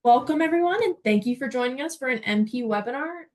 Welcome everyone, and thank you for joining us for an MP webinar.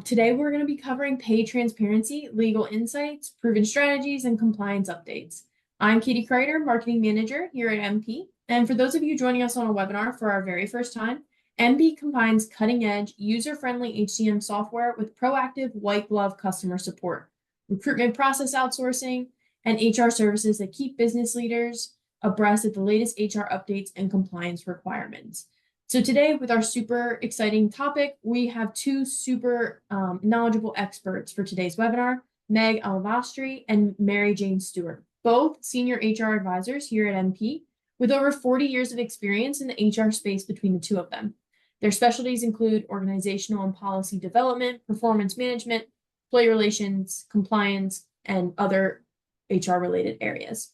Today we're going to be covering pay transparency, legal insights, proven strategies, and compliance updates. I'm Katie Kreider, Marketing Manager here at MP. And for those of you joining us on a webinar for our very first time, MP combines cutting-edge, user-friendly HCM software with proactive white glove customer support, recruitment process outsourcing, and HR services that keep business leaders abreast of the latest HR updates and compliance requirements. So today, with our super exciting topic, we have two super knowledgeable experts for today's webinar, Meg Alvastri and Mary Jane Stewart, both senior HR advisors here at MP, with over 40 years of experience in the HR space between the two of them. Their specialties include organizational and policy development, performance management, employee relations, compliance, and other HR-related areas.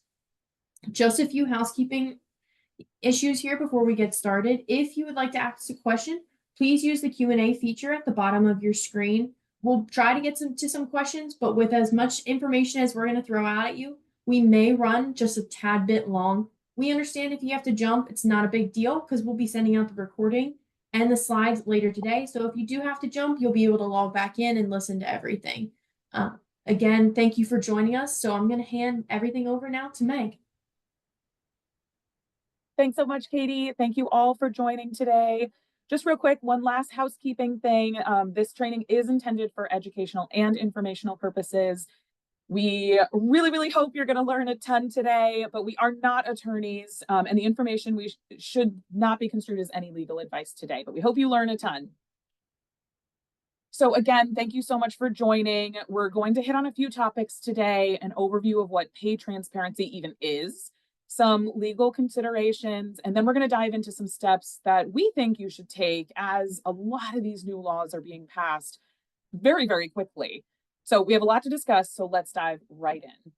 Just a few housekeeping issues here before we get started. If you would like to ask a question, please use the Q&A feature at the bottom of your screen. We'll try to get to some questions, but with as much information as we're going to throw out at you, we may run just a tad bit long. We understand if you have to jump, it's not a big deal because we'll be sending out the recording and the slides later today. So if you do have to jump, you'll be able to log back in and listen to everything. Again, thank you for joining us. So I'm going to hand everything over now to Meg. Thanks so much, Katie. Thank you all for joining today. Just real quick, one last housekeeping thing. This training is intended for educational and informational purposes. We really hope you're going to learn a ton today, but we are not attorneys, and the information we should not be construed as any legal advice today, but we hope you learn a ton. So again, thank you so much for joining. We're going to hit on a few topics today, an overview of what pay transparency even is, some legal considerations, and then we're going to dive into some steps that we think you should take as a lot of these new laws are being passed very quickly. So we have a lot to discuss, so let's dive right in.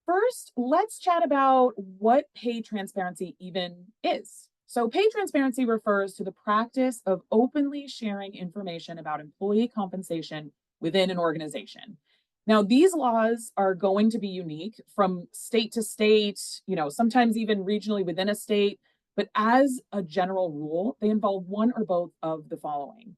First, let's chat about what pay transparency even is. So pay transparency refers to the practice of openly sharing information about employee compensation within an organization. Now, these laws are going to be unique from state to state, sometimes even regionally within a state, but as a general rule, they involve one or both of the following: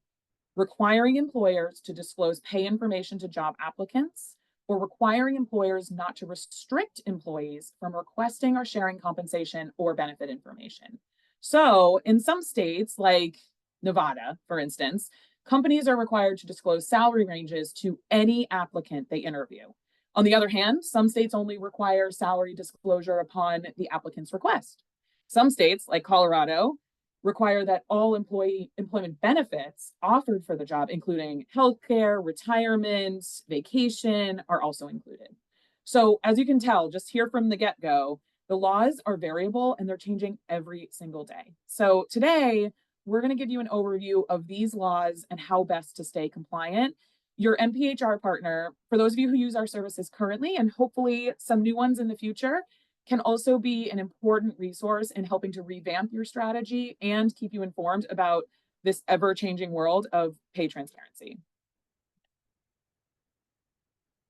requiring employers to disclose pay information to job applicants, or requiring employers not to restrict employees from requesting or sharing compensation or benefit information. So in some states, like Nevada, for instance, companies are required to disclose salary ranges to any applicant they interview. On the other hand, some states only require salary disclosure upon the applicant's request. Some states, like Colorado, require that all employment benefits offered for the job, including healthcare, retirement, vacation, are also included. So as you can tell, just here from the get-go, the laws are variable and they're changing every single day. So today, we're going to give you an overview of these laws and how best to stay compliant. Your MPHR partner, for those of you who use our services currently and hopefully some new ones in the future, can also be an important resource in helping to revamp your strategy and keep you informed about this ever-changing world of pay transparency.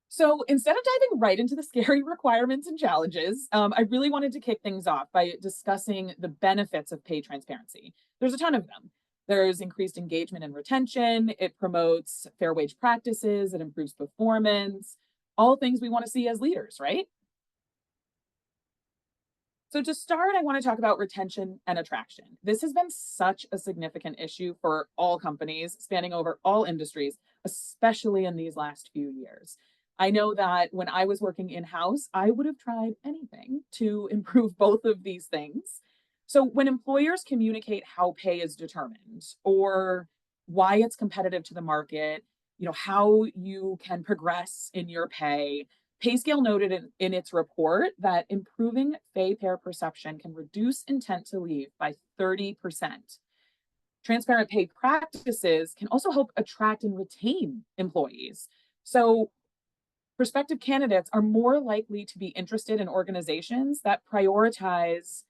So instead of diving right into the scary requirements and challenges, I really wanted to kick things off by discussing the benefits of pay transparency. There's a ton of them. There's increased engagement and retention. It promotes fair wage practices. It improves performance. All things we want to see as leaders, right? So to start, I want to talk about retention and attraction. This has been such a significant issue for all companies, spanning over all industries, especially in these last few years. I know that when I was working in-house, I would have tried anything to improve both of these things. So when employers communicate how pay is determined or why it's competitive to the market, how you can progress in your pay, PayScale noted in its report that improving pay-pair perception can reduce intent to leave by 30%. Transparent pay practices can also help attract and retain employees. So prospective candidates are more likely to be interested in organizations that prioritize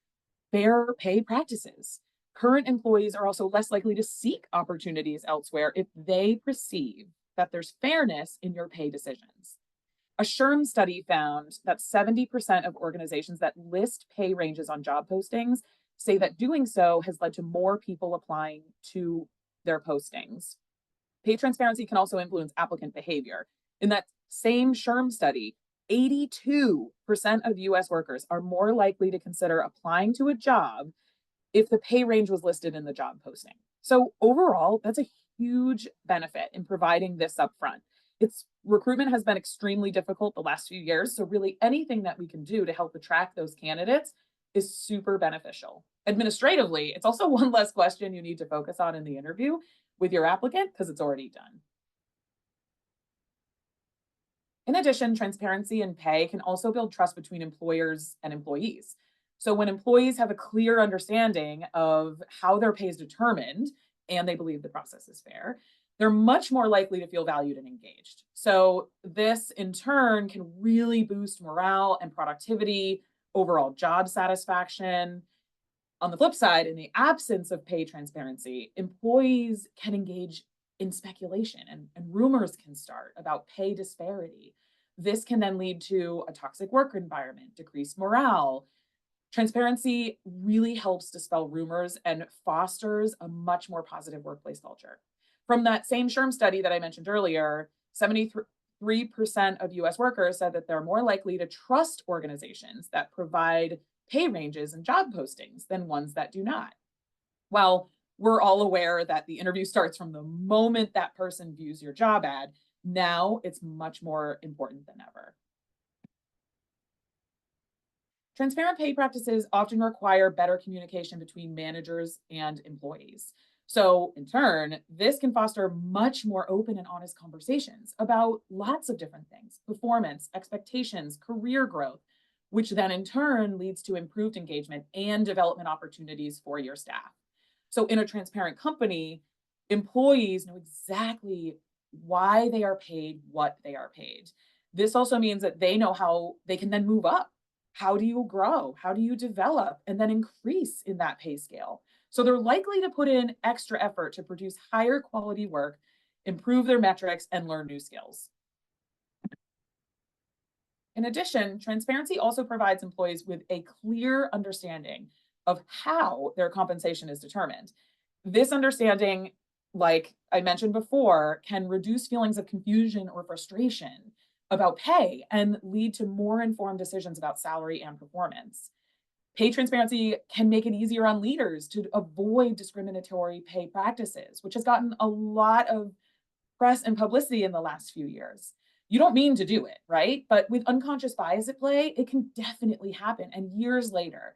fair pay practices. Current employees are also less likely to seek opportunities elsewhere if they perceive that there's fairness in your pay decisions. A SHRM study found that 70% of organizations that list pay ranges on job postings say that doing so has led to more people applying to their postings. Pay transparency can also influence applicant behavior. In that same SHRM study, 82% of US workers are more likely to consider applying to a job if the pay range was listed in the job posting. So overall, that's a huge benefit in providing this upfront. Recruitment has been extremely difficult the last few years. So really anything that we can do to help attract those candidates is super beneficial. Administratively, it's also one less question you need to focus on in the interview with your applicant because it's already done. In addition, transparency in pay can also build trust between employers and employees. So when employees have a clear understanding of how their pay is determined and they believe the process is fair, they're much more likely to feel valued and engaged. So this in turn can really boost morale and productivity, overall job satisfaction. On the flip side, in the absence of pay transparency, employees can engage in speculation and rumors can start about pay disparity. This can then lead to a toxic work environment, decreased morale. Transparency really helps dispel rumors and fosters a much more positive workplace culture. From that same SHRM study that I mentioned earlier, 73% of US workers said that they're more likely to trust organizations that provide pay ranges and job postings than ones that do not. While we're all aware that the interview starts from the moment that person views your job ad, now it's much more important than ever. Transparent pay practices often require better communication between managers and employees. So, in turn, this can foster much more open and honest conversations about lots of different things: performance, expectations, career growth, which then in turn leads to improved engagement and development opportunities for your staff. So, in a transparent company, employees know exactly why they are paid what they are paid. This also means that they know how they can then move up. How do you grow? How do you develop and then increase in that pay scale? So they're likely to put in extra effort to produce higher quality work, improve their metrics, and learn new skills. In addition, transparency also provides employees with a clear understanding of how their compensation is determined. This understanding, like I mentioned before, can reduce feelings of confusion or frustration about pay and lead to more informed decisions about salary and performance. Pay transparency can make it easier on leaders to avoid discriminatory pay practices, which has gotten a lot of press and publicity in the last few years. You don't mean to do it, right? But with unconscious bias at play, it can definitely happen. And years later,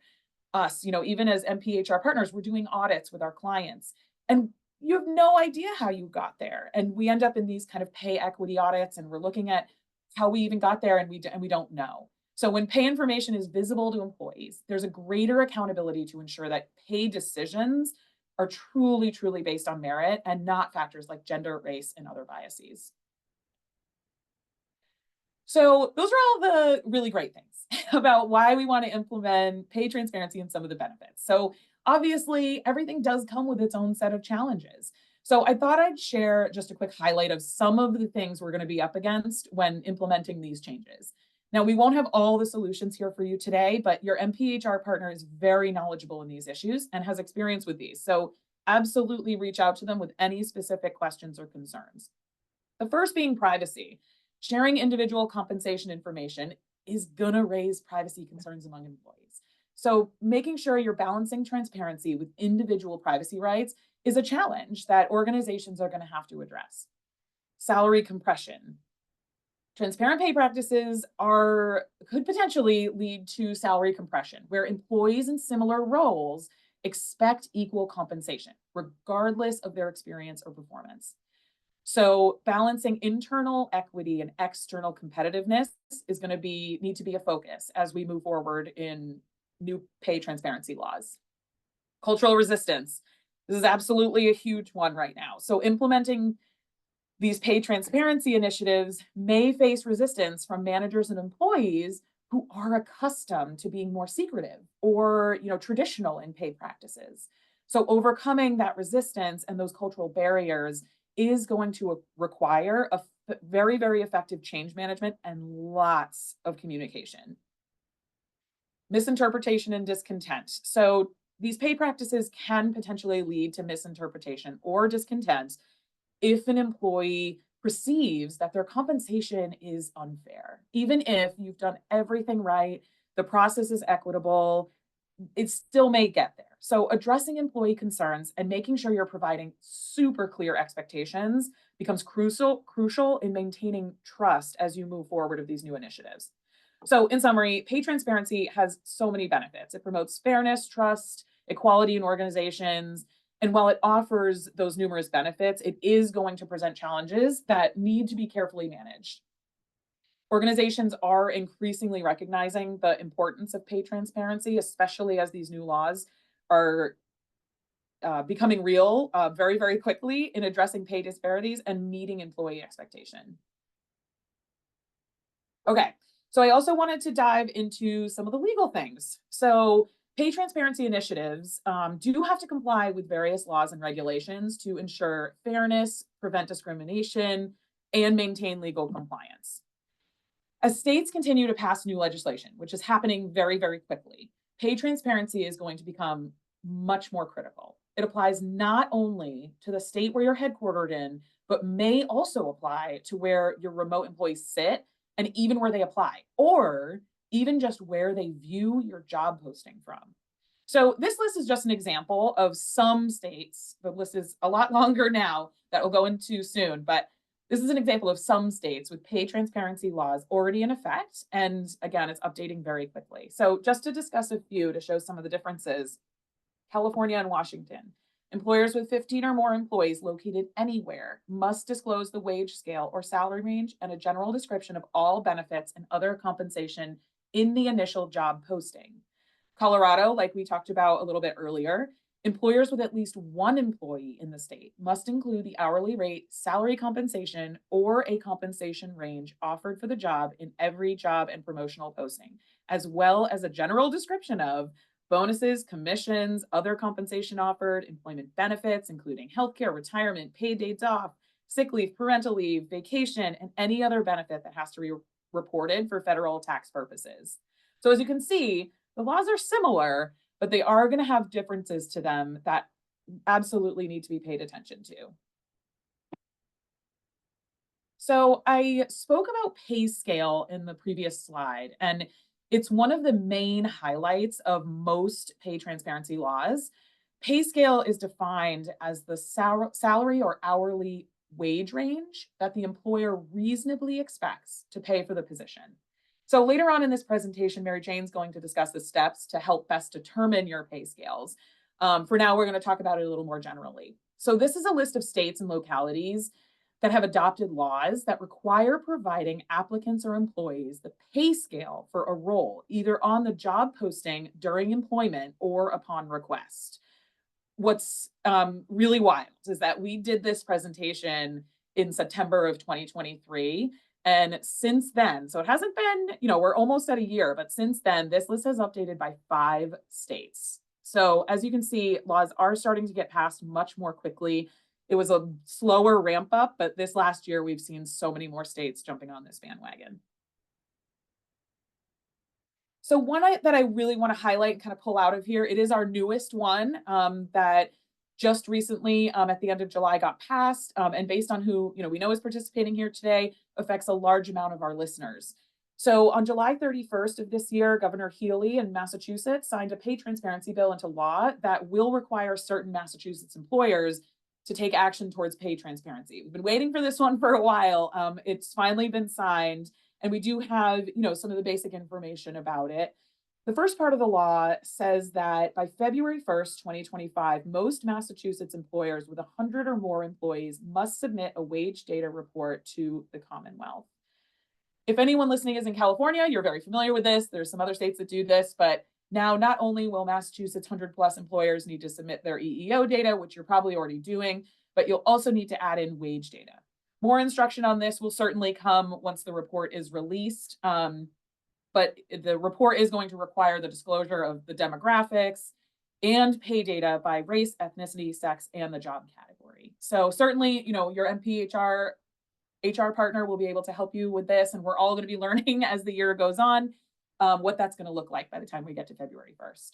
us, even as MPHR partners, we're doing audits with our clients. And you have no idea how you got there. And we end up in these kind of pay equity audits, and we're looking at how we even got there, and we don't know. So when pay information is visible to employees, there's a greater accountability to ensure that pay decisions are truly, truly based on merit and not factors like gender, race, and other biases. So those are all the really great things about why we want to implement pay transparency and some of the benefits. So obviously, everything does come with its own set of challenges. So I thought I'd share just a quick highlight of some of the things we're going to be up against when implementing these changes. Now, we won't have all the solutions here for you today, but your MPHR partner is very knowledgeable in these issues and has experience with these. So absolutely reach out to them with any specific questions or concerns. The first being privacy. Sharing individual compensation information is going to raise privacy concerns among employees. So making sure you're balancing transparency with individual privacy rights is a challenge that organizations are going to have to address. Salary compression. Transparent pay practices could potentially lead to salary compression, where employees in similar roles expect equal compensation, regardless of their experience or performance. So balancing internal equity and external competitiveness is going to need to be a focus as we move forward in new pay transparency laws. Cultural resistance. This is absolutely a huge one right now. So implementing these pay transparency initiatives may face resistance from managers and employees who are accustomed to being more secretive or, traditional in pay practices. So overcoming that resistance and those cultural barriers is going to require a very, very effective change management and lots of communication. Misinterpretation and discontent. So these pay practices can potentially lead to misinterpretation or discontent if an employee perceives that their compensation is unfair. Even if you've done everything right, the process is equitable, it still may get there. So addressing employee concerns and making sure you're providing super clear expectations becomes crucial in maintaining trust as you move forward with these new initiatives. So in summary, pay transparency has so many benefits. It promotes fairness, trust, equality in organizations. And while it offers those numerous benefits, it is going to present challenges that need to be carefully managed. Organizations are increasingly recognizing the importance of pay transparency, especially as these new laws are becoming real very, very quickly in addressing pay disparities and meeting employee expectation. Okay, so I also wanted to dive into some of the legal things. So pay transparency initiatives do have to comply with various laws and regulations to ensure fairness, prevent discrimination, and maintain legal compliance. As states continue to pass new legislation, which is happening very, very quickly, pay transparency is going to become much more critical. It applies not only to the state where you're headquartered in, but may also apply to where your remote employees sit and even where they apply, or even just where they view your job posting from. So this list is just an example of some states. The list is a lot longer now that we'll go into soon, but this is an example of some states with pay transparency laws already in effect. And again, it's updating very quickly. So just to discuss a few to show some of the differences, California and Washington. Employers with 15 or more employees located anywhere must disclose the wage scale or salary range and a general description of all benefits and other compensation in the initial job posting. Colorado, like we talked about a little bit earlier, employers with at least one employee in the state must include the hourly rate, salary compensation, or a compensation range offered for the job in every job and promotional posting, as well as a general description of bonuses, commissions, other compensation offered, employment benefits, including healthcare, retirement, paid days off, sick leave, parental leave, vacation, and any other benefit that has to be reported for federal tax purposes. So as you can see, the laws are similar, but they are going to have differences to them that absolutely need to be paid attention to. So I spoke about pay scale in the previous slide, and it's one of the main highlights of most pay transparency laws. Pay scale is defined as the salary or hourly wage range that the employer reasonably expects to pay for the position. So later on in this presentation, Mary Jane's going to discuss the steps to help best determine your pay scales. For now, we're going to talk about it a little more generally. So this is a list of states and localities that have adopted laws that require providing applicants or employees the pay scale for a role, either on the job posting during employment or upon request. What's really wild is that we did this presentation in September of 2023. And since then, so it hasn't been, we're almost at a year, but since then, this list has updated by 5 states. So as you can see, laws are starting to get passed much more quickly. It was a slower ramp up, but this last year, we've seen so many more states jumping on this bandwagon. So one that I really want to highlight and kind of pull out of here, it is our newest one that just recently at the end of July got passed, and based on who we know is participating here today, affects a large amount of our listeners. So on July 31st of this year, Governor Healy in Massachusetts signed a pay transparency bill into law that will require certain Massachusetts employers to take action towards pay transparency. We've been waiting for this one for a while. It's finally been signed, and we do have some of the basic information about it. The first part of the law says that by February 1st, 2025, most Massachusetts employers with 100 or more employees must submit a wage data report to the Commonwealth. If anyone listening is in California, you're very familiar with this. There's some other states that do this, but now not only will Massachusetts 100 plus employers need to submit their EEO data, which you're probably already doing, but you'll also need to add in wage data. More instruction on this will certainly come once the report is released. But the report is going to require the disclosure of the demographics and pay data by race, ethnicity, sex, and the job category. So certainly, your MPHR HR partner will be able to help you with this, and we're all going to be learning as the year goes on what that's going to look like by the time we get to February 1st.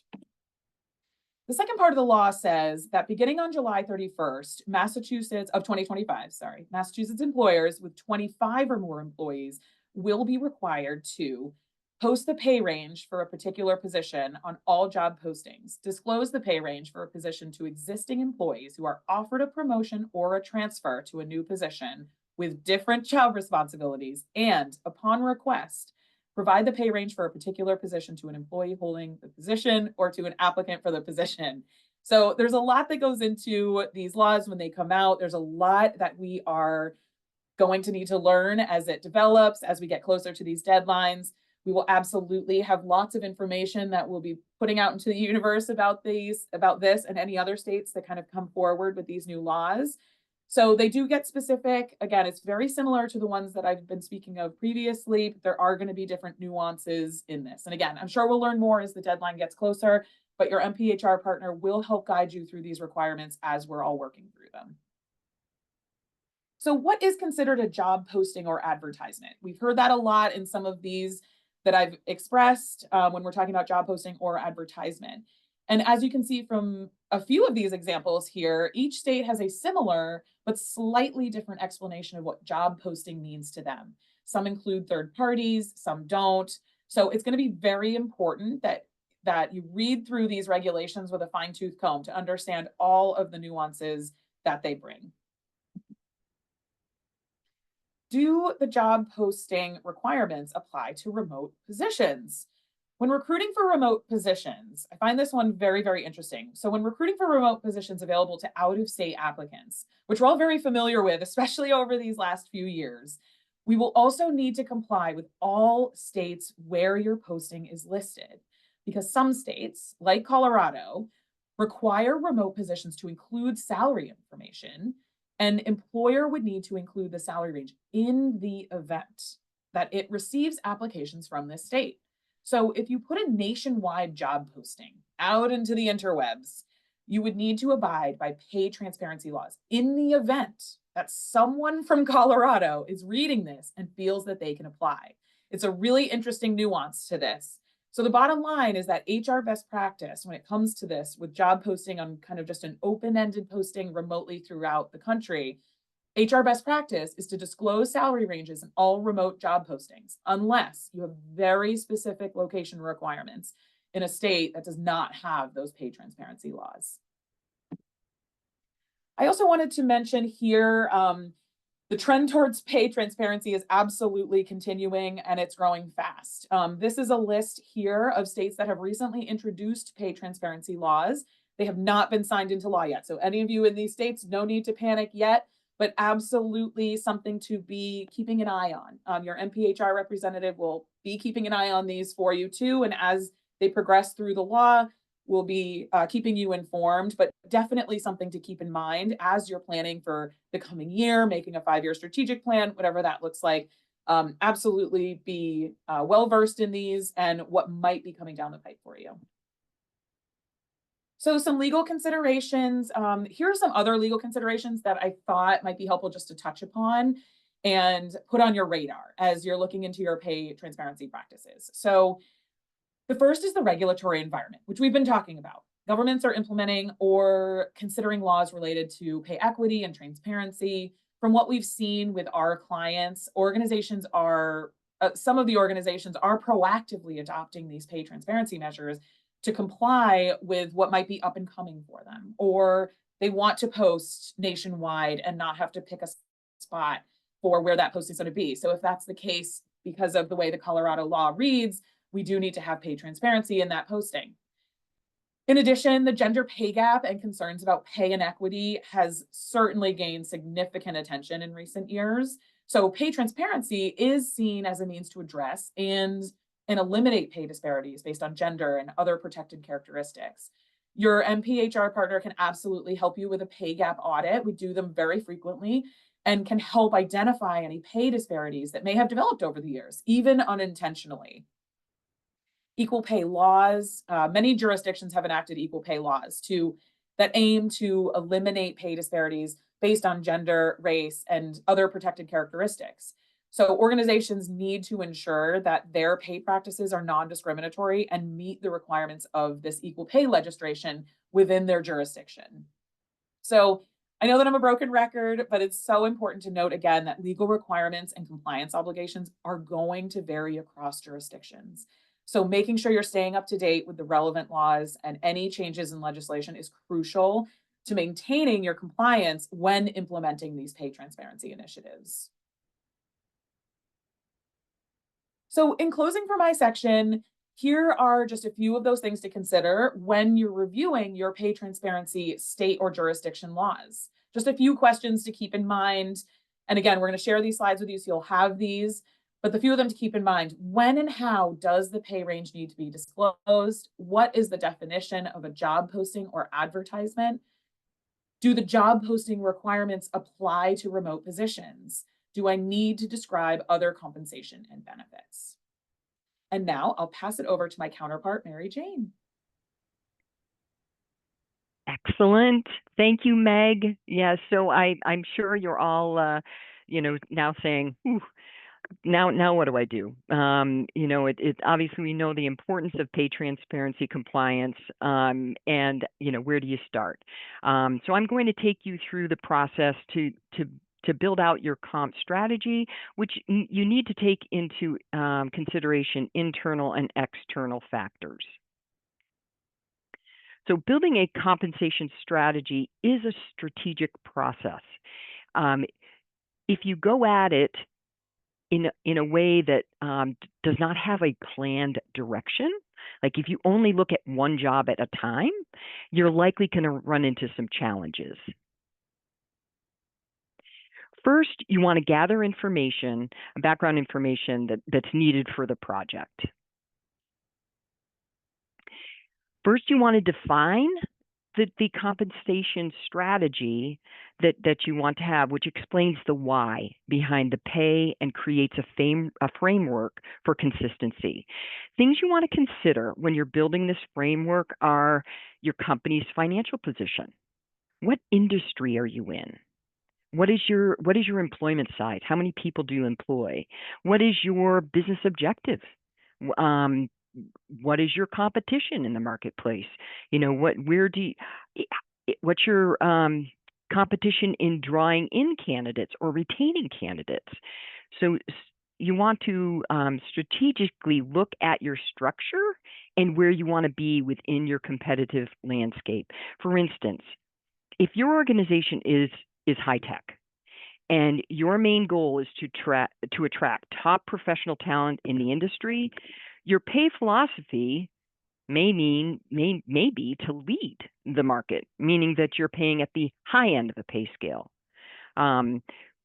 The second part of the law says that beginning on July 31st, Massachusetts of 2025, Massachusetts employers with 25 or more employees will be required to post the pay range for a particular position on all job postings, disclose the pay range for a position to existing employees who are offered a promotion or a transfer to a new position with different job responsibilities, and upon request, provide the pay range for a particular position to an employee holding the position or to an applicant for the position. So there's a lot that goes into these laws when they come out. There's a lot that we are going to need to learn as it develops, as we get closer to these deadlines. We will absolutely have lots of information that we'll be putting out into the universe about this and any other states that kind of come forward with these new laws. So they do get specific. Again, it's very similar to the ones that I've been speaking of previously, but there are going to be different nuances in this. And again, I'm sure we'll learn more as the deadline gets closer, but your MPHR partner will help guide you through these requirements as we're all working through them. So what is considered a job posting or advertisement? We've heard that a lot in some of these that I've expressed when we're talking about job posting or advertisement. And as you can see from a few of these examples here, each state has a similar but slightly different explanation of what job posting means to them. Some include third parties, some don't. So it's going to be very important that you read through these regulations with a fine-tooth comb to understand all of the nuances that they bring. Do the job posting requirements apply to remote positions? When recruiting for remote positions, I find this one very, very interesting. So when recruiting for remote positions available to out-of-state applicants, which we're all very familiar with, especially over these last few years, we will also need to comply with all states where your posting is listed, because some states, like Colorado, require remote positions to include salary information. An employer would need to include the salary range in the event that it receives applications from this state. So if you put a nationwide job posting out into the interwebs, you would need to abide by pay transparency laws in the event that someone from Colorado is reading this and feels that they can apply. It's a really interesting nuance to this. So the bottom line is that HR best practice when it comes to this with job posting on kind of just an open-ended posting remotely throughout the country, HR best practice is to disclose salary ranges in all remote job postings, unless you have very specific location requirements in a state that does not have those pay transparency laws. I also wanted to mention here, the trend towards pay transparency is absolutely continuing and it's growing fast. This is a list here of states that have recently introduced pay transparency laws. They have not been signed into law yet. So any of you in these states, no need to panic yet, but absolutely something to be keeping an eye on. Your MPHR representative will be keeping an eye on these for you too. And as they progress through the law, we'll be keeping you informed, but definitely something to keep in mind as you're planning for the coming year, making a 5-year strategic plan, whatever that looks like. Absolutely be well-versed in these and what might be coming down the pipe for you. So some legal considerations. Here are some other legal considerations that I thought might be helpful just to touch upon and put on your radar as you're looking into your pay transparency practices. So the first is the regulatory environment, which we've been talking about. Governments are implementing or considering laws related to pay equity and transparency. From what we've seen with our clients, organizations are, some of the organizations are proactively adopting these pay transparency measures to comply with what might be up and coming for them, or they want to post nationwide and not have to pick a spot for where that posting is going to be. So if that's the case, because of the way the Colorado law reads, we do need to have pay transparency in that posting. In addition, the gender pay gap and concerns about pay inequity has certainly gained significant attention in recent years. So pay transparency is seen as a means to address and eliminate pay disparities based on gender and other protected characteristics. Your MPHR partner can absolutely help you with a pay gap audit. We do them very frequently and can help identify any pay disparities that may have developed over the years, even unintentionally. Equal pay laws. Many jurisdictions have enacted equal pay laws that aim to eliminate pay disparities based on gender, race, and other protected characteristics. So organizations need to ensure that their pay practices are non-discriminatory and meet the requirements of this equal pay legislation within their jurisdiction. So I know that I'm a broken record, but it's so important to note again that legal requirements and compliance obligations are going to vary across jurisdictions. So making sure you're staying up to date with the relevant laws and any changes in legislation is crucial to maintaining your compliance when implementing these pay transparency initiatives. So in closing for my section, here are just a few of those things to consider when you're reviewing your pay transparency state or jurisdiction laws. Just a few questions to keep in mind. And again, we're going to share these slides with you so you'll have these, but the few of them to keep in mind: when and how does the pay range need to be disclosed? What is the definition of a job posting or advertisement? Do the job posting requirements apply to remote positions? Do I need to describe other compensation and benefits? And now I'll pass it over to my counterpart, Mary Jane. Excellent. Thank you, Meg. Yeah, so I'm sure you're all now saying, "Ooh, now what do I do?" It obviously we know the importance of pay transparency compliance, and where do you start? So I'm going to take you through the process to build out your comp strategy, which you need to take into consideration internal and external factors. So building a compensation strategy is a strategic process. If you go at it in a way that does not have a planned direction, like if you only look at one job at a time, you're likely going to run into some challenges. First, you want to gather information, background information that's needed for the project. First, you want to define the compensation strategy that you want to have, which explains the why behind the pay and creates a framework for consistency. Things you want to consider when you're building this framework are your company's financial position. What industry are you in? What is your employment size? How many people do you employ? What is your business objective? What is your competition in the marketplace? What's your competition in drawing in candidates or retaining candidates? So you want to strategically look at your structure and where you want to be within your competitive landscape. For instance, if your organization is high tech and your main goal is to attract top professional talent in the industry, your pay philosophy may be to lead the market, meaning that you're paying at the high end of the pay scale.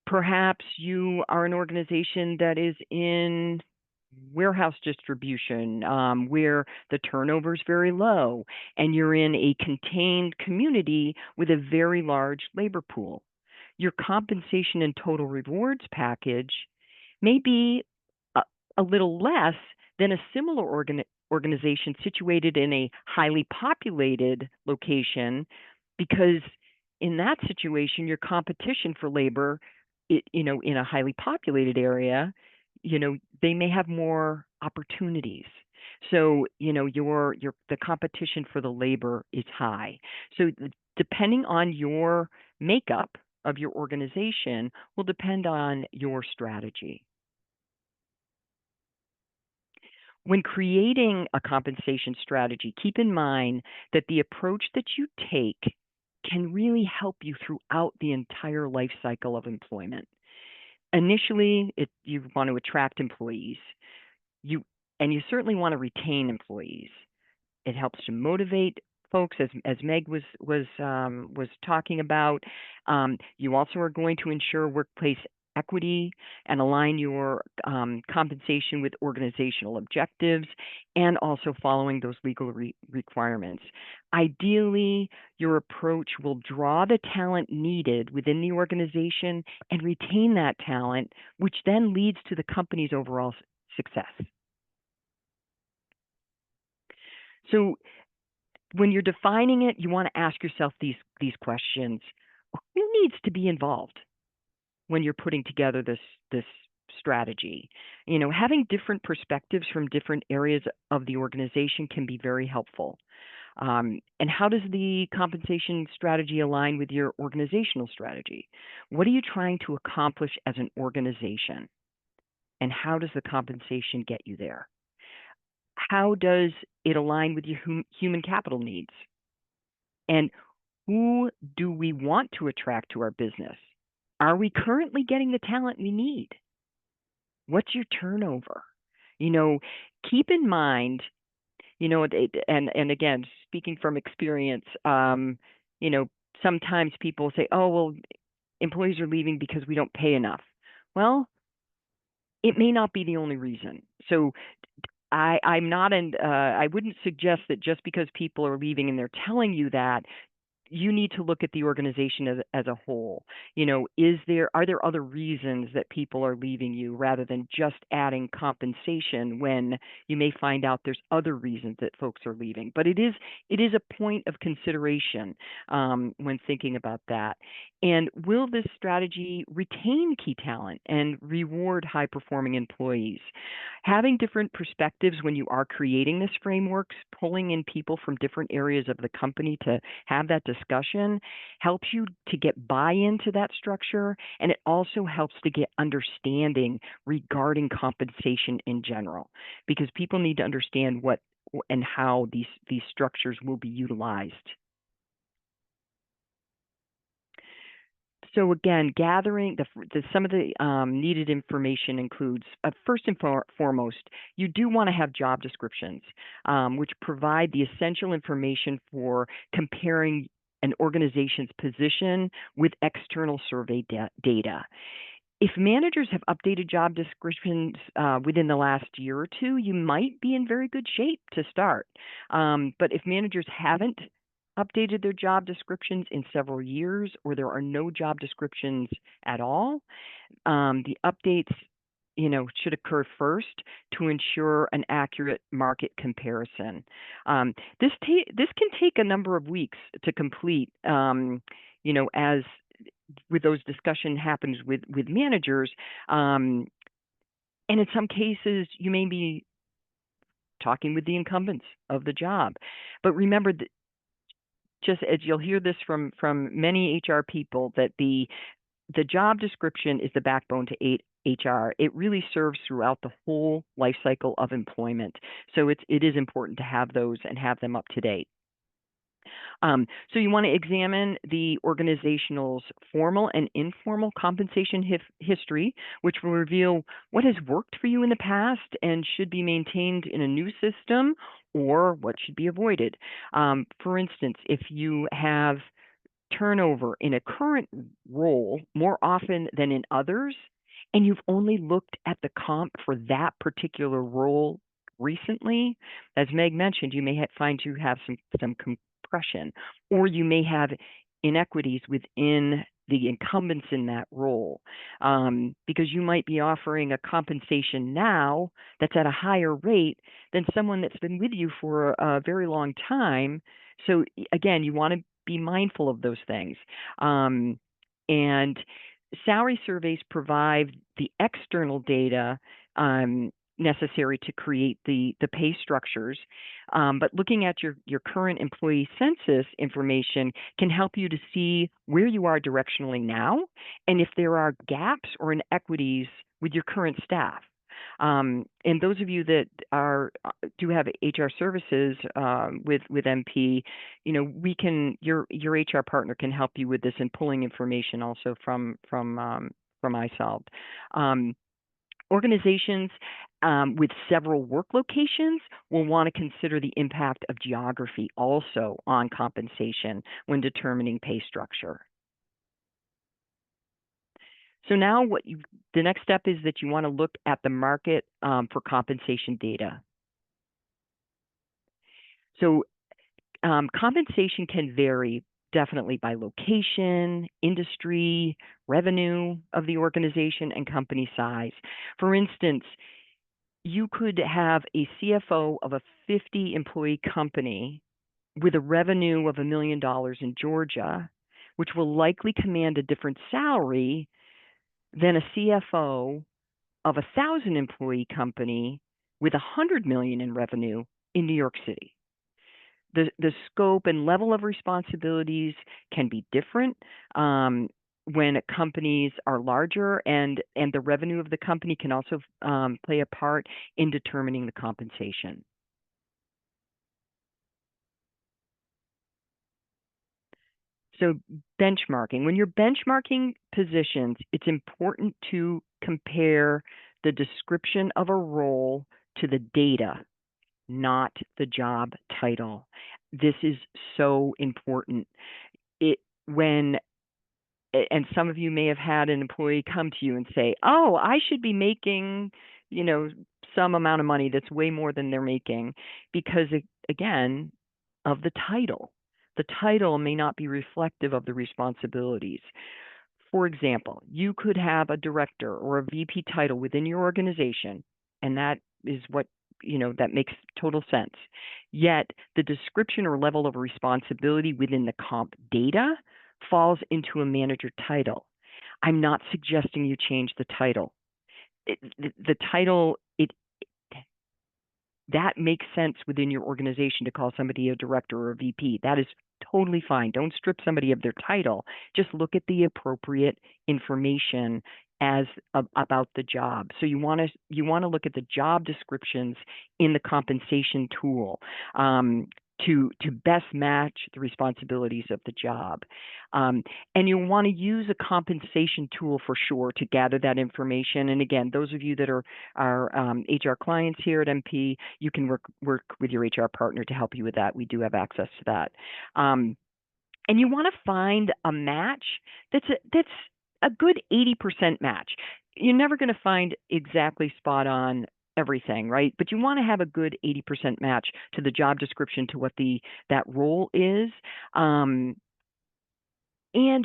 Perhaps you are an organization that is in warehouse distribution, where the turnover is very low, and you're in a contained community with a very large labor pool. Your compensation and total rewards package may be a little less than a similar organization situated in a highly populated location, because in that situation, your competition for labor, in a highly populated area, they may have more opportunities. So, the competition for the labor is high. So depending on your makeup of your organization will depend on your strategy. When creating a compensation strategy, keep in mind that the approach that you take can really help you throughout the entire life cycle of employment. Initially, you want to attract employees. You certainly want to retain employees. It helps to motivate folks, as Meg was talking about. You also are going to ensure workplace equity and align your compensation with organizational objectives, and also following those legal requirements. Ideally, your approach will draw the talent needed within the organization and retain that talent, which then leads to the company's overall success. So when you're defining it, you want to ask yourself these questions. Who needs to be involved when you're putting together this strategy. Having different perspectives from different areas of the organization can be very helpful. And how does the compensation strategy align with your organizational strategy? What are you trying to accomplish as an organization? And how does the compensation get you there? How does it align with your human capital needs? And who do we want to attract to our business? Are we currently getting the talent we need? What's your turnover? Keep in mind, and again, speaking from experience, sometimes people say, oh, well, employees are leaving because we don't pay enough. Well, it may not be the only reason. So I'm not, and I wouldn't suggest that just because people are leaving and they're telling you that, you need to look at the organization as a whole. Are there other reasons that people are leaving you rather than just adding compensation when you may find out there's other reasons that folks are leaving? But it is a point of consideration when thinking about that. And will this strategy retain key talent and reward high performing employees? Having different perspectives when you are creating this frameworks, pulling in people from different areas of the company to have that discussion helps you to get buy-in to that structure, and it also helps to get understanding regarding compensation in general, because people need to understand what and how these structures will be utilized. So again, gathering some of the needed information includes, first and foremost, you do want to have job descriptions, which provide the essential information for comparing an organization's position with external survey data. If managers have updated job descriptions within the last year or two, you might be in very good shape to start. But if managers haven't updated their job descriptions in several years, or there are no job descriptions at all, the updates should occur first to ensure an accurate market comparison. This can take a number of weeks to complete, as with those discussion happens with managers. And in some cases, you may be talking with the incumbents of the job. But remember that, just as you'll hear this from many HR people, that the job description is the backbone to HR. It really serves throughout the whole life cycle of employment. So it is important to have those and have them up to date. So you want to examine the organizational's formal and informal compensation history, which will reveal what has worked for you in the past and should be maintained in a new system, or what should be avoided. For instance, if you have turnover in a current role more often than in others, and you've only looked at the comp for that particular role recently, as Meg mentioned, you may find you have some compression, or you may have inequities within the incumbents in that role, because you might be offering a compensation now that's at a higher rate than someone that's been with you for a very long time. So again, you want to be mindful of those things. And salary surveys provide the external data necessary to create the pay structures. But looking at your current employee census information can help you to see where you are directionally now, and if there are gaps or inequities with your current staff. And those of you that do have HR services with MP, your HR partner can help you with this and pulling information also from iSolved. Organizations with several work locations will want to consider the impact of geography also on compensation when determining pay structure. So now the next step is that you want to look at the market for compensation data. So compensation can vary definitely by location, industry, revenue of the organization, and company size. For instance, you could have a CFO of a 50-employee company with a revenue of $1 million in Georgia, which will likely command a different salary than a CFO of a 1,000-employee company with 100 million in revenue in New York City. The scope and level of responsibilities can be different when companies are larger, and the revenue of the company can also play a part in determining the compensation. So benchmarking. When you're benchmarking positions, it's important to compare the description of a role to the data, not the job title. This is so important. And some of you may have had an employee come to you and say, "Oh, I should be making, some amount of money that's way more than they're making," because again, of the title. The title may not be reflective of the responsibilities. For example, you could have a director or a VP title within your organization, and that is what, that makes total sense. Yet the description or level of responsibility within the comp data falls into a manager title. I'm not suggesting you change the title. The title, that makes sense within your organization to call somebody a director or a VP. That is totally fine. Don't strip somebody of their title. Just look at the appropriate information about the job. So you want to look at the job descriptions in the compensation tool to best match the responsibilities of the job. And you'll want to use a compensation tool for sure to gather that information. And again, those of you that are HR clients here at MP, you can work with your HR partner to help you with that. We do have access to that. And you want to find a match that's a good 80% match. You're never going to find exactly spot on everything, right? But you want to have a good 80% match to the job description, to what that role is. And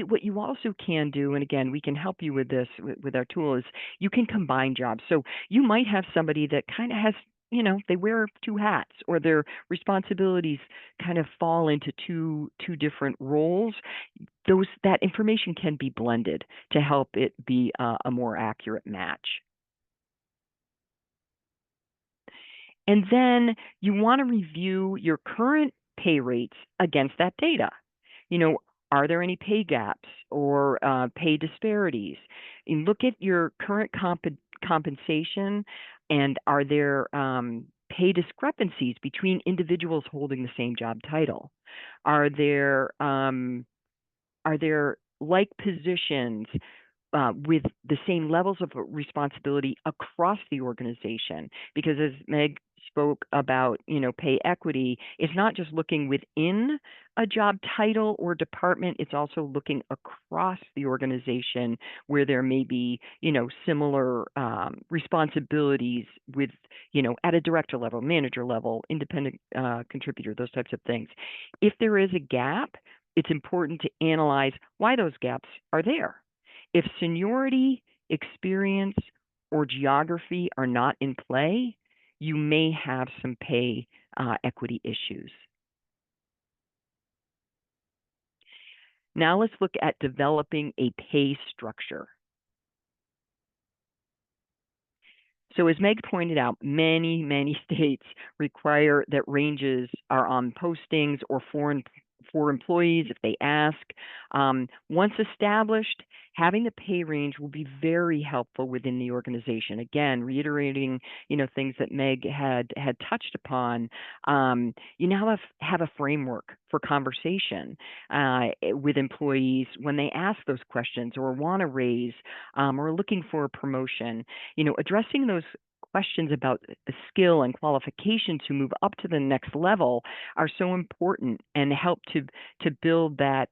what you also can do, and again, we can help you with this with our tool, is you can combine jobs. So you might have somebody that kind of has, they wear two hats, or their responsibilities kind of fall into two different roles. That information can be blended to help it be a more accurate match. And then you want to review your current pay rates against that data. Are there any pay gaps or pay disparities? And look at your current compensation, and are there pay discrepancies between individuals holding the same job title? Are there like positions with the same levels of responsibility across the organization? Because as Meg spoke about, pay equity, it's not just looking within a job title or department, it's also looking across the organization where there may be, similar responsibilities with, at a director level, manager level, independent contributor, those types of things. If there is a gap, it's important to analyze why those gaps are there. If seniority, experience, or geography are not in play, you may have some pay equity issues. Now let's look at developing a pay structure. So as Meg pointed out, many, many states require that ranges are on postings or for employees if they ask. Once established, having the pay range will be very helpful within the organization. Again, reiterating, things that Meg had touched upon. You now have a framework for conversation with employees when they ask those questions, or want to raise, or looking for a promotion. Addressing those questions about skill and qualification to move up to the next level are so important, and help to build that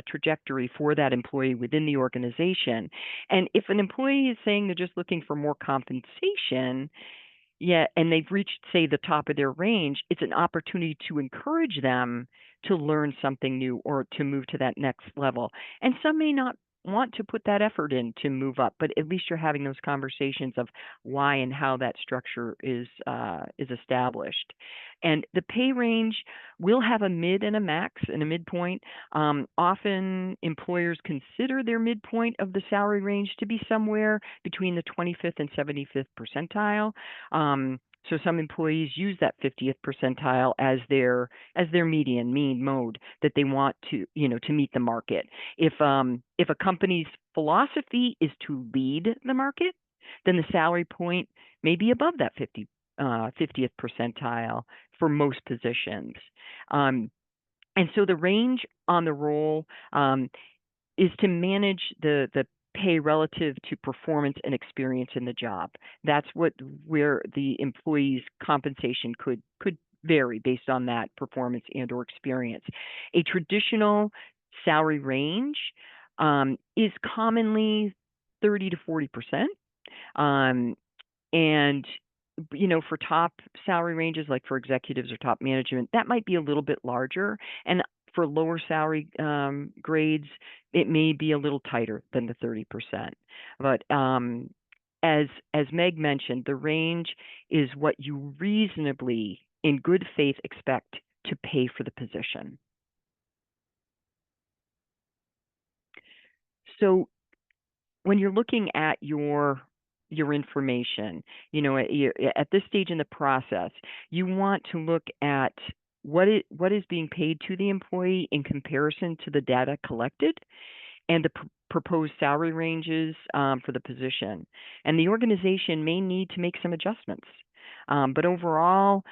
trajectory for that employee within the organization. And if an employee is saying they're just looking for more compensation, and they've reached, say, the top of their range, it's an opportunity to encourage them to learn something new or to move to that next level. And some may not want to put that effort in to move up, but at least you're having those conversations of why and how that structure is established. And the pay range will have a mid and a max and a midpoint. Often employers consider their midpoint of the salary range to be somewhere between the 25th and 75th percentile. So some employees use that 50th percentile as their median mean mode that they want to, to meet the market. If a company's philosophy is to lead the market, then the salary point may be above that 50th percentile for most positions. And so the range on the role is to manage the pay relative to performance and experience in the job. That's where the employee's compensation could vary based on that performance and or experience. A traditional salary range is commonly 30 to 40%. And for top salary ranges, like for executives or top management, that might be a little bit larger. And for lower salary grades, it may be a little tighter than the 30%. But as Meg mentioned, the range is what you reasonably, in good faith, expect to pay for the position. So when you're looking at your information, at this stage in the process, you want to look at what is being paid to the employee in comparison to the data collected and the proposed salary ranges for the position. And the organization may need to make some adjustments. But overall,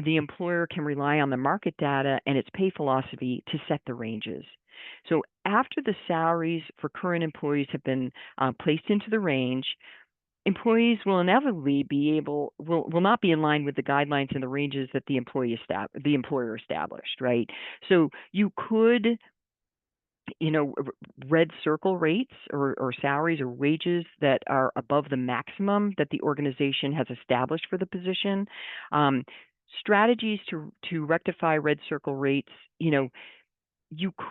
the employer can rely on the market data and its pay philosophy to set the ranges. So after the salaries for current employees have been placed into the range, employees will inevitably will not be in line with the guidelines and the ranges that the employer established, right? So you could, red circle rates or salaries or wages that are above the maximum that the organization has established for the position. Strategies to rectify red circle rates, you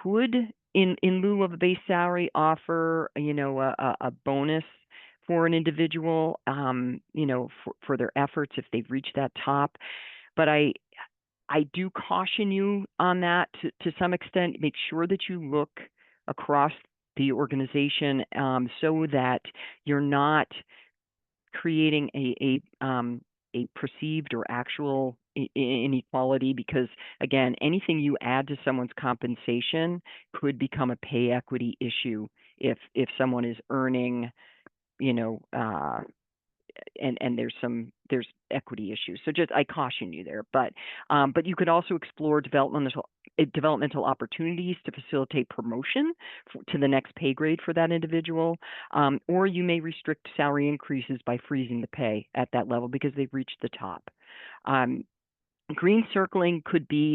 could, in lieu of a base salary, offer, a bonus for an individual, for their efforts if they've reached that top. But I do caution you on that to some extent. Make sure that you look across the organization so that you're not creating a perceived or actual inequality, because again, anything you add to someone's compensation could become a pay equity issue if someone is earning, and there's equity issues. So just, I caution you there, but you could also explore developmental opportunities to facilitate promotion to the next pay grade for that individual, or you may restrict salary increases by freezing the pay at that level because they've reached the top. Green circling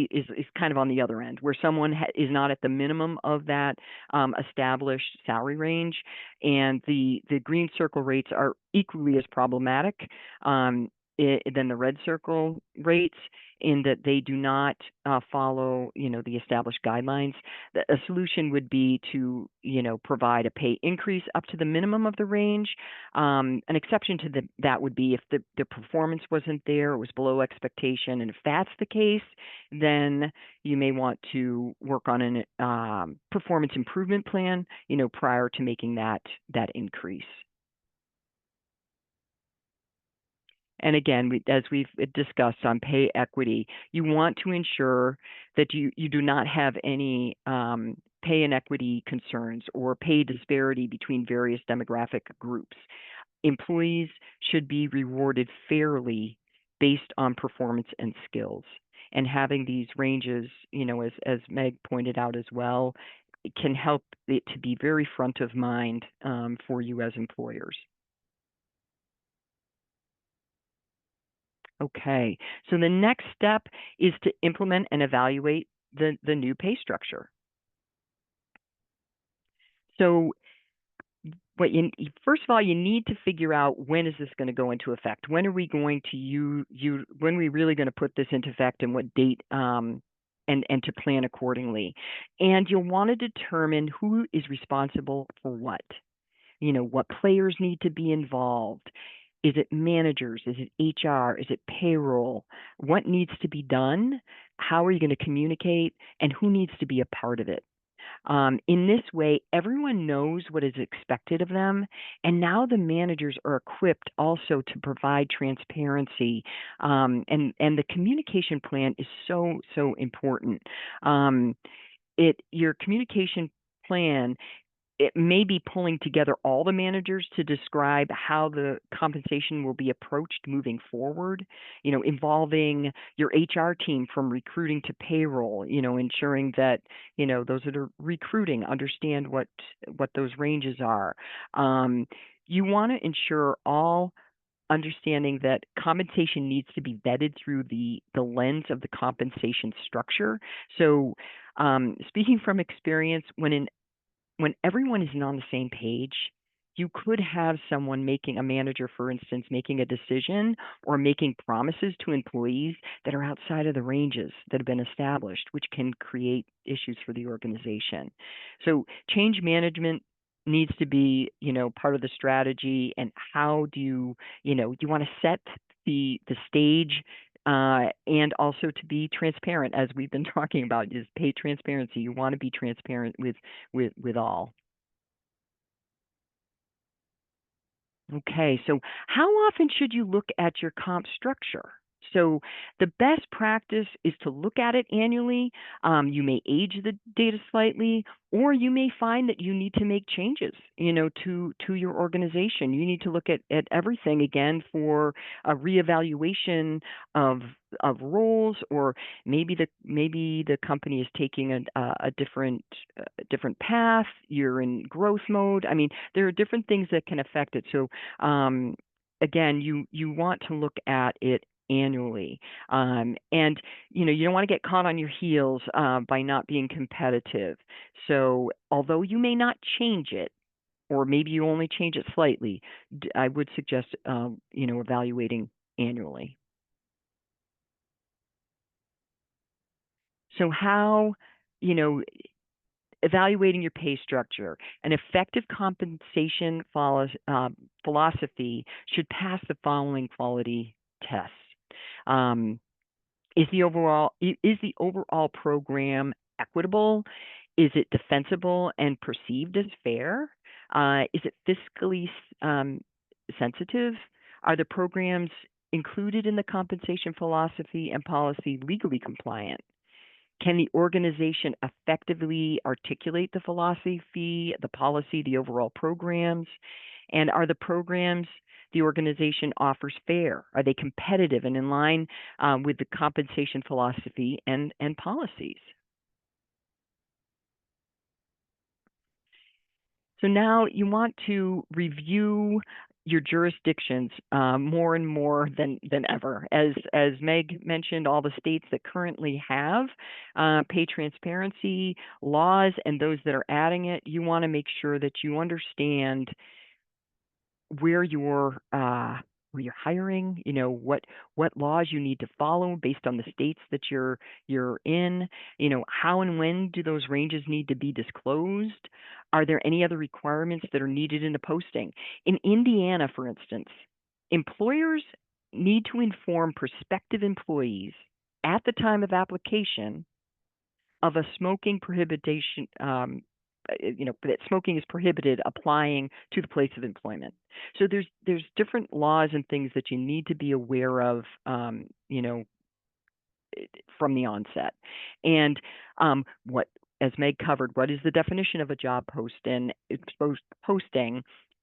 is kind of on the other end, where someone is not at the minimum of that established salary range, and the green circle rates are equally as problematic than the red circle rates, in that they do not follow, the established guidelines. A solution would be to, provide a pay increase up to the minimum of the range. An exception to that would be if the performance wasn't there, it was below expectation. And if that's the case, then you may want to work on an performance improvement plan, prior to making that increase. And again, as we've discussed on pay equity, you want to ensure that you do not have any pay inequity concerns or pay disparity between various demographic groups. Employees should be rewarded fairly based on performance and skills. And having these ranges, as Meg pointed out as well, it can help it to be very front of mind for you as employers. Okay, so the next step is to implement and evaluate the new pay structure. So first of all, you need to figure out, when is this going to go into effect? When are we going to when are we really going to put this into effect, and what date and to plan accordingly. And you'll want to determine who is responsible for what. What players need to be involved. Is it managers? Is it HR? Is it payroll? What needs to be done? How are you going to communicate? And who needs to be a part of it? In this way, everyone knows what is expected of them, and now the managers are equipped also to provide transparency. And the communication plan is so important. Your communication plan, it may be pulling together all the managers to describe how the compensation will be approached moving forward, involving your HR team from recruiting to payroll, ensuring that, those that are recruiting understand what those ranges are. You want to ensure all understanding that compensation needs to be vetted through the lens of the compensation structure. So, speaking from experience, when everyone isn't on the same page, you could have someone a manager, for instance, making a decision or making promises to employees that are outside of the ranges that have been established, which can create issues for the organization. So change management needs to be, part of the strategy. And how do you want to set the stage, and also to be transparent, as we've been talking about, is pay transparency. You want to be transparent with all. Okay, so how often should you look at your comp structure? So the best practice is to look at it annually. You may age the data slightly, or you may find that you need to make changes, to your organization. You need to look at everything again for a reevaluation of roles, or maybe the company is taking a different path. You're in growth mode. I mean, there are different things that can affect it. So again, you want to look at it annually. And you don't want to get caught on your heels by not being competitive. So although you may not change it, or maybe you only change it slightly, I would suggest evaluating annually. So how, evaluating your pay structure. An effective compensation philosophy should pass the following quality tests. Is the overall program equitable? Is it defensible and perceived as fair? Is it fiscally sensitive? Are the programs included in the compensation philosophy and policy legally compliant? Can the organization effectively articulate the philosophy, the policy, the overall programs? And are the programs the organization offers fair? Are they competitive and in line with the compensation philosophy and policies? So now you want to review your jurisdictions more and more than ever. As Meg mentioned, all the states that currently have pay transparency laws and those that are adding it, you want to make sure that you understand where you're hiring, what laws you need to follow based on the states that you're in, how and when do those ranges need to be disclosed? Are there any other requirements that are needed in the posting? In Indiana, for instance, employers need to inform prospective employees at the time of application of a smoking prohibition, that smoking is prohibited applying to the place of employment. So there's different laws and things that you need to be aware of, from the onset. And as Meg covered, what is the definition of a job posting?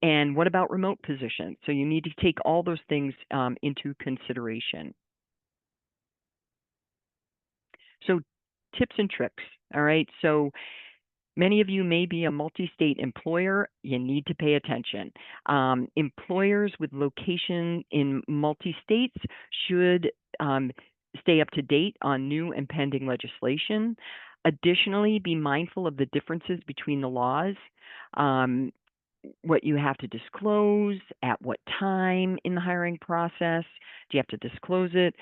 And what about remote positions? So you need to take all those things into consideration. So tips and tricks. All right. So many of you may be a multi-state employer. You need to pay attention. Employers with location in multi-states should stay up to date on new and pending legislation. Additionally, be mindful of the differences between the laws. What you have to disclose, at what time in the hiring process do you have to disclose it?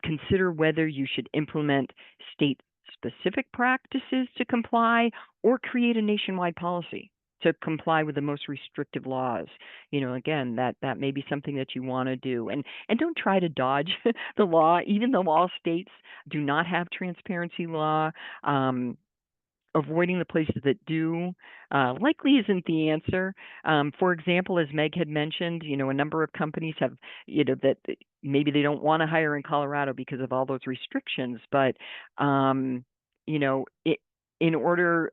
Consider whether you should implement state specific practices to comply, or create a nationwide policy to comply with the most restrictive laws. Again, that may be something that you want to do. And don't try to dodge the law, even though all states do not have transparency law. Avoiding the places that do likely isn't the answer. For example, as Meg had mentioned, a number of companies have, that maybe they don't want to hire in Colorado because of all those restrictions, but, it, in order,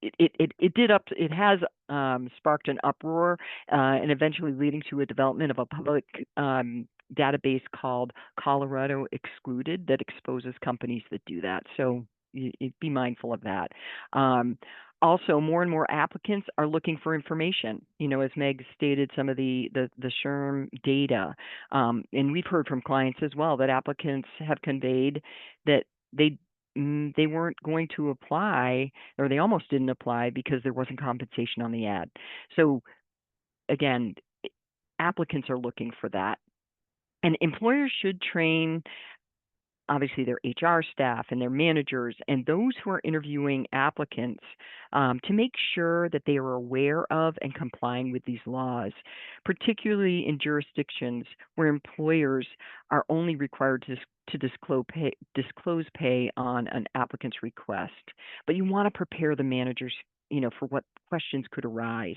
it has sparked an uproar and eventually leading to a development of a public database called Colorado Excluded that exposes companies that do that. So be mindful of that. Also, more and more applicants are looking for information. As Meg stated, some of the SHRM data, and we've heard from clients as well that applicants have conveyed that they weren't going to apply, or they almost didn't apply because there wasn't compensation on the ad. So again, applicants are looking for that. And employers should train, obviously, their HR staff and their managers and those who are interviewing applicants to make sure that they are aware of and complying with these laws, particularly in jurisdictions where employers are only required to disclose pay on an applicant's request. But you want to prepare the managers, for what questions could arise.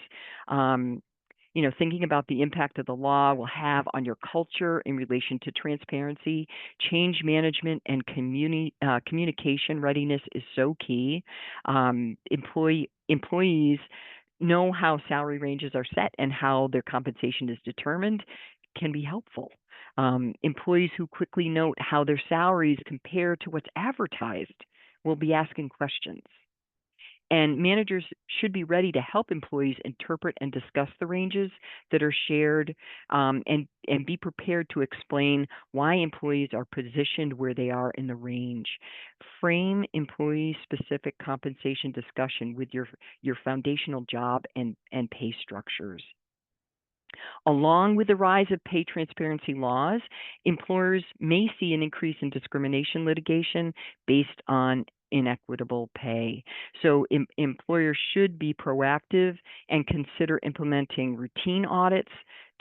Thinking about the impact of the law will have on your culture in relation to transparency, change management, and communication readiness is so key. Employees know how salary ranges are set and how their compensation is determined can be helpful. Employees who quickly note how their salaries compare to what's advertised will be asking questions. And managers should be ready to help employees interpret and discuss the ranges that are shared, and be prepared to explain why employees are positioned where they are in the range. Frame employee-specific compensation discussion with your foundational job and pay structures. Along with the rise of pay transparency laws, employers may see an increase in discrimination litigation based on inequitable pay. So employers should be proactive and consider implementing routine audits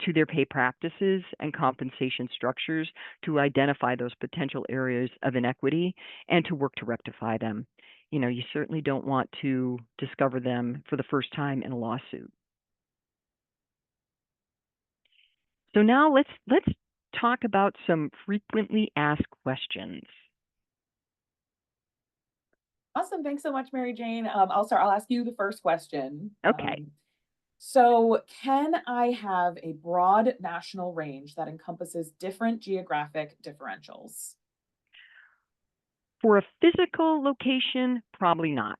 to their pay practices and compensation structures to identify those potential areas of inequity and to work to rectify them. You certainly don't want to discover them for the first time in a lawsuit. So now let's talk about some frequently asked questions. Awesome. Thanks so much, Mary Jane. I'll ask you the first question. Okay. So can I have a broad national range that encompasses different geographic differentials? For a physical location, probably not.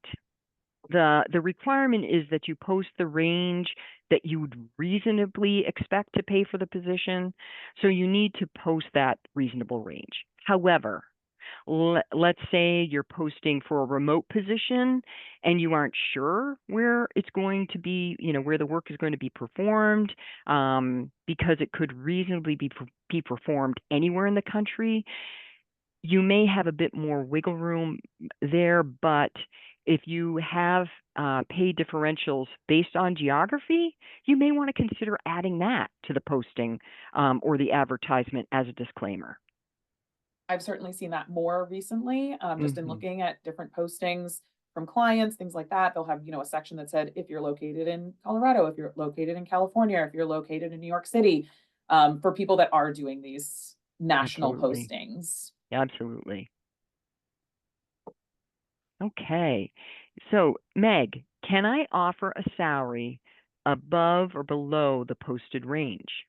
The requirement is that you post the range that you would reasonably expect to pay for the position. So you need to post that reasonable range. However, let's say you're posting for a remote position and you aren't sure where it's going to be, where the work is going to be performed, because it could reasonably be performed anywhere in the country. You may have a bit more wiggle room there, but if you have pay differentials based on geography, you may want to consider adding that to the posting or the advertisement as a disclaimer. I've certainly seen that more recently, just in Mhm. looking at different postings from clients, things like that. They'll have, a section that said, if you're located in Colorado, if you're located in California, if you're located in New York City, for people that are doing these national Absolutely. postings. Absolutely. Okay. So, Meg, can I offer a salary above or below the posted range?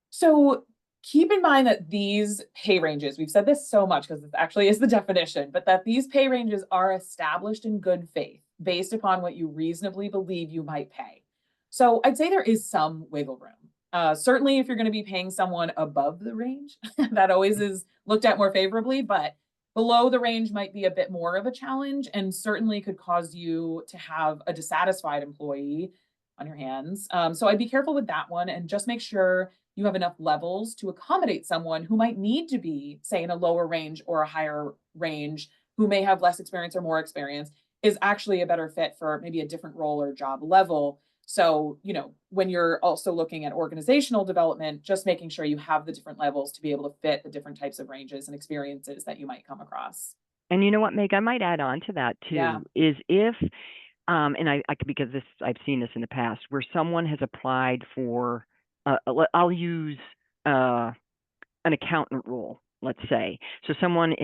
So keep in mind that these pay ranges, we've said this so much because it actually is the definition, but that these pay ranges are established in good faith based upon what you reasonably believe you might pay. So I'd say there is some wiggle room. Certainly, if you're going to be paying someone above the range, that always is looked at more favorably, but below the range might be a bit more of a challenge and certainly could cause you to have a dissatisfied employee on your hands. So I'd be careful with that one and just make sure you have enough levels to accommodate someone who might need to be, say, in a lower range or a higher range, who may have less experience or more experience, is actually a better fit for maybe a different role or job level. So, when you're also looking at organizational development, just making sure you have the different levels to be able to fit the different types of ranges and experiences that you might come across. And you know what, Meg, I might add on to that Yeah. too, is if, and I because I've seen this in the past, where someone has applied for, I'll use an accountant role, let's say. So someone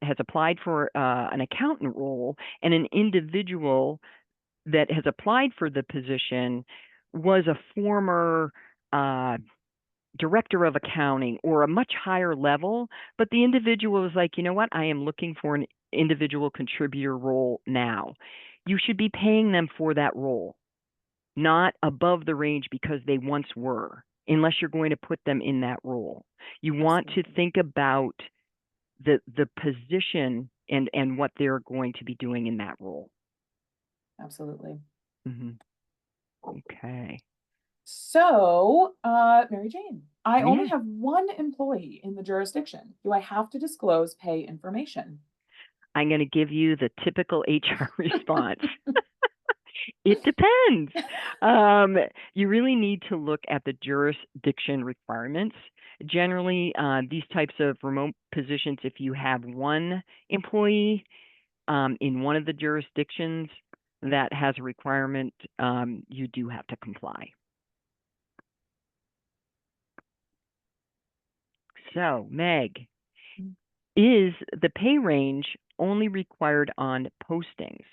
has applied for an accountant role, and an individual that has applied for the position was a former director of accounting or a much higher level, but the individual was like, you know what, I am looking for an individual contributor role now. You should be paying them for that role, not above the range because they once were, unless you're going to put them in that role. You want to think about the position and what they're going to be doing in that role. Absolutely. Mm-hmm. Okay. So, Mary Jane, I only Yeah. have one employee in the jurisdiction. Do I have to disclose pay information? I'm going to give you the typical HR response. It depends. You really need to look at the jurisdiction requirements. Generally, these types of remote positions, if you have one employee in one of the jurisdictions that has a requirement, you do have to comply. So, Meg, is the pay range only required on postings?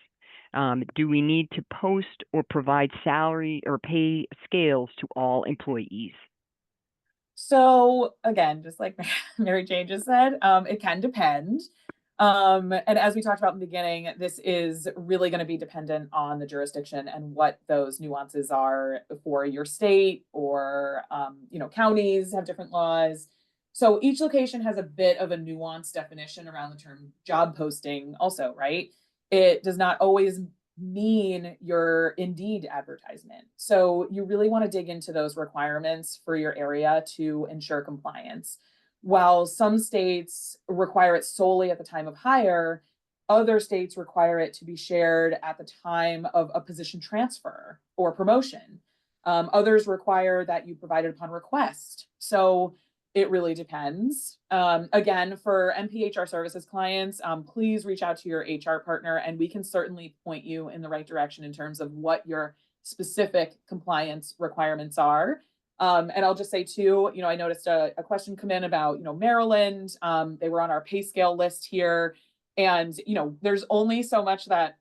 Do we need to post or provide salary or pay scales to all employees? So again, just like Mary Jane just said, it can depend. And as we talked about in the beginning, this is really going to be dependent on the jurisdiction and what those nuances are for your state, or counties have different laws. So each location has a bit of a nuanced definition around the term job posting also, right? It does not always mean your Indeed advertisement. So you really want to dig into those requirements for your area to ensure compliance. While some states require it solely at the time of hire, other states require it to be shared at the time of a position transfer or promotion. Others require that you provide it upon request. So it really depends. Again, for MPHR services clients, please reach out to your HR partner and we can certainly point you in the right direction in terms of what your specific compliance requirements are. And I'll just say too, I noticed a question come in about, Maryland. They were on our pay scale list here. And, there's only so much that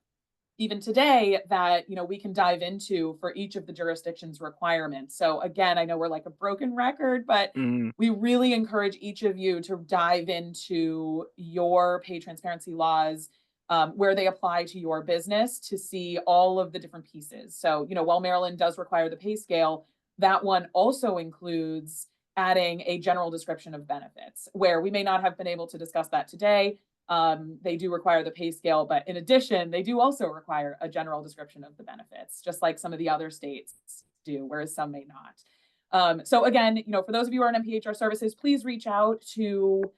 even today that we can dive into for each of the jurisdictions requirements. So again, I know we're like a broken record, but we really encourage each of you to dive into your pay transparency laws, where they apply to your business, to see all of the different pieces. So while Maryland does require the pay scale, that one also includes adding a general description of benefits, where we may not have been able to discuss that today. They do require the pay scale, but in addition, they do also require a general description of the benefits, just like some of the other states do, whereas some may not. So again, for those of you who are in MPHR services, please reach out to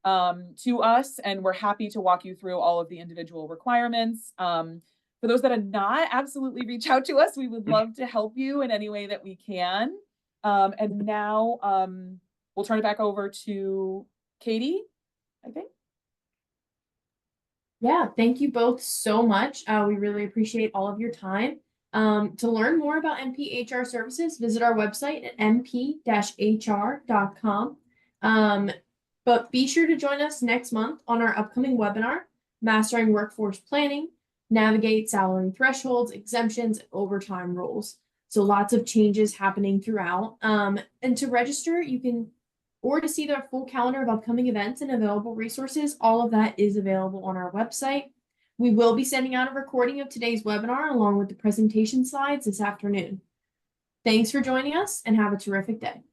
us, and we're happy to walk you through all of the individual requirements. For those that are not, absolutely reach out to us. We would love to help you in any way that we can. And now we'll turn it back over to Katie, I think. Yeah, thank you both so much. We really appreciate all of your time. To learn more about MPHR services, visit our website at mp-hr.com. But be sure to join us next month on our upcoming webinar, Mastering Workforce Planning, Navigate Salary Thresholds, Exemptions, and Overtime Rules. So lots of changes happening throughout. And to register, or to see the full calendar of upcoming events and available resources, all of that is available on our website. We will be sending out a recording of today's webinar along with the presentation slides this afternoon. Thanks for joining us and have a terrific day.